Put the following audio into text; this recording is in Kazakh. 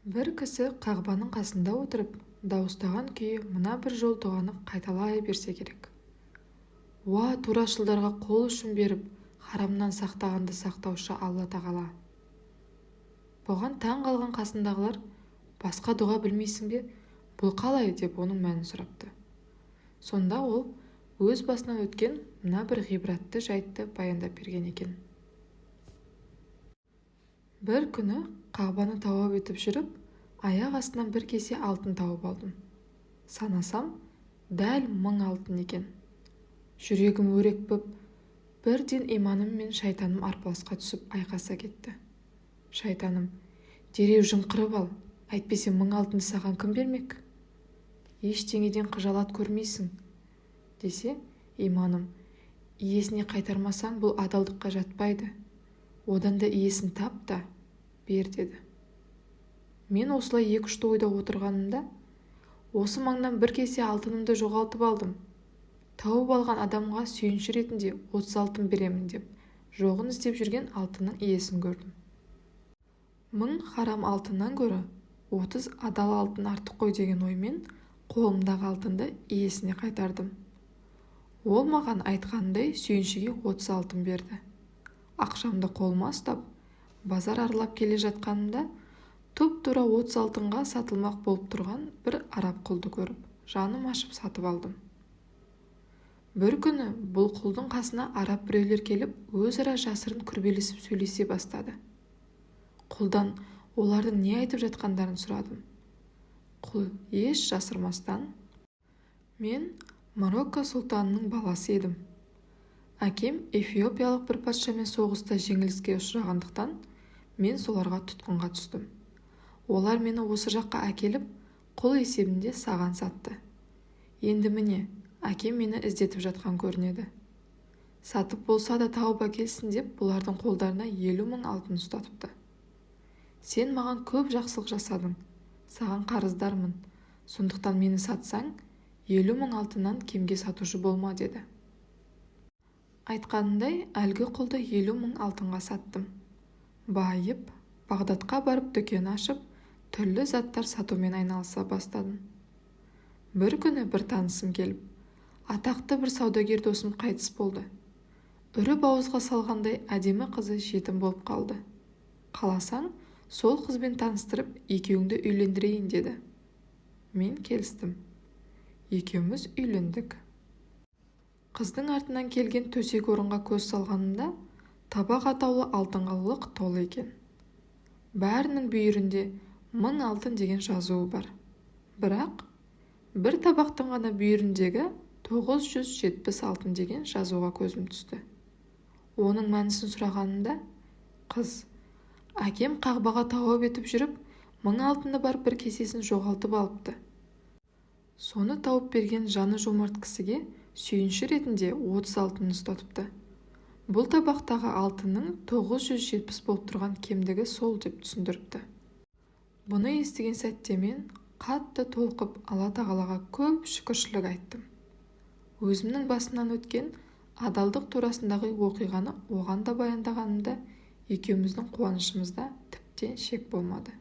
бір кісі қағбаның қасында отырып дауыстаған күйі мына бір жол дұғаны қайталай берсе керек: уа турашылдарға қол ұшын беріп харамнан сақтағанды сақтаушы алла тағала. Бұған таң қалған қасындағылар: басқа дұға білмейсің бе, бұл қалай, деп оның мәнін сұрапты. Сонда ол өз басынан өткен мына бір ғибратты жайтты баяндап берген екен. Бір күні қағбаны тауап етіп жүріп, аяқ астынан бір кесе алтын тауып алдым. Санасам, дәл 1000 алтын екен. Жүрегім өрекпіп, бірден иманым мен шайтаным арпалысқа түсіп айқаса кетті. Шайтаным: дереу жымқырып ал, әйтпесе 1000 алтынды саған кім бермек? Ештеңеден қыжалат көрмейсің, десе, иманым: иесіне қайтармасаң бұл адалдыққа жатпайды. Одан да иесін тап та бер, деді. Мен осылай екі-үшті ойда отырғанымда, осы маңнан бір кесе алтынымды жоғалтып алдым. Тауып алған адамға сүйінші ретінде 30 алтын беремін деп, жоғын іздеп жүрген алтынның иесін көрдім. 1000 харам алтыннан гөрі 30 адал алтын артық қой деген оймен қолымдағы алтынды иесіне қайтардым. Ол маған айтқанындай сүйіншіге 30 алтын берді. Ақшамды қолыма ұстап, базар аралап келе жатқанымда, тұп-тура 30 алтынға сатылмақ болып тұрған бір араб құлды көріп, жаным ашып сатып алдым. Бір күні бұл құлдың қасына араб біреулер келіп, өзара жасырын күрбелесіп сөйлесе бастады. Құлдан олардың не айтып жатқандарын сұрадым. Құл еш жасырмастан: мен Марокко сұлтанының баласы едім. Әкем эфиопиялық бір патшамен соғыста жеңіліске ұшырағандықтан, мен соларға тұтқынға түстім. Олар мені осы жаққа әкеліп, құл есебінде саған сатты. Енді міне, әкем мені іздетіп жатқан көрінеді. Сатып болса да тауып әкелсін деп, бұлардың қолдарына 50 000 алтын ұстатыпты. Сен маған көп жақсылық жасадың, саған қарыздармын, сондықтан мені сатсаң, 50 000 алтыннан кемге сатушы болма, деді. Айтқанындай, әлгі құлды 50 000 алтынға саттым. Байып, Бағдатқа барып дүкен ашып, түрлі заттар сатумен айналыса бастадым. Бір күні бір танысым келіп, атақты бір саудагер досым қайтыс болды. Үріп ауызға салғандай әдемі қызы жетім болып қалды. Қаласаң, сол қызбен таныстырып, екеуіңді үйлендірейін, деді. Мен келістім. Екеуміз үйлендік. Қыздың артынан келген төсек орынға көз салғанымда, табақ атаулы алтынға лық толы екен. Бәрінің бүйірінде 1000 алтын деген жазуы бар. Бірақ бір табақтың ғана бүйіріндегі 970 алтын деген жазуға көзім түсті. Оның мәнісін сұрағанымда, қыз: әкем қағбаға тауап етіп жүріп, 1000 алтыны бар бір кесесін жоғалтып алыпты. Соны тауып берген жаны жомарт кісіге сүйінші ретінде 30 алтын ұстатыпты. Бұл табақтағы алтынның 970 болып тұрған кемдігі сол деп түсіндіріпті. Бұны естіген сәтте мен қатты толқып Алла тағалаға көп шүкіршілік айттым. Өзімнің басымнан өткен адалдық турасындағы оқиғаны оған да баяндағанымда, екеуміздің қуанышымызда тіптен шек болмады.